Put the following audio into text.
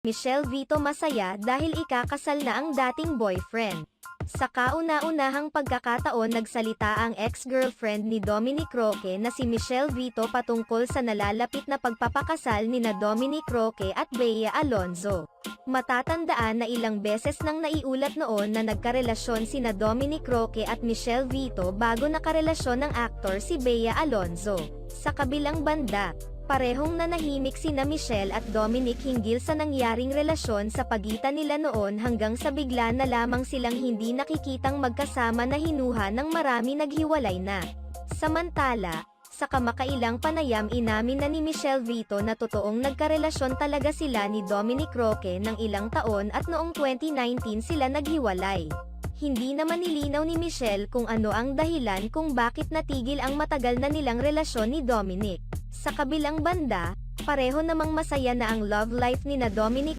Michelle Vito masaya dahil ikakasal na ang dating boyfriend. Sa kauna-unahang pagkakataon nagsalita ang ex-girlfriend ni Dominic Roque na si Michelle Vito patungkol sa nalalapit na pagpapakasal nina Dominic Roque at Bea Alonzo. Matatandaan na ilang beses nang naiulat noon na nagkarelasyon sina Dominic Roque at Michelle Vito bago nakarelasyon ng aktor si Bea Alonzo. Sa kabilang banda, parehong nanahimik sina Michelle at Dominic hinggil sa nangyaring relasyon sa pagitan nila noon hanggang sa bigla na lamang silang hindi nakikitang magkasama na hinuha ng marami naghiwalay na. Samantala, sa kamakailang panayam inamin na ni Michelle Vito na totoong nagkarelasyon talaga sila ni Dominic Roque ng ilang taon at noong 2019 sila naghiwalay. Hindi naman nilinaw ni Michelle kung ano ang dahilan kung bakit natigil ang matagal na nilang relasyon ni Dominic. Sa kabilang banda, pareho namang masaya na ang love life nina Dominic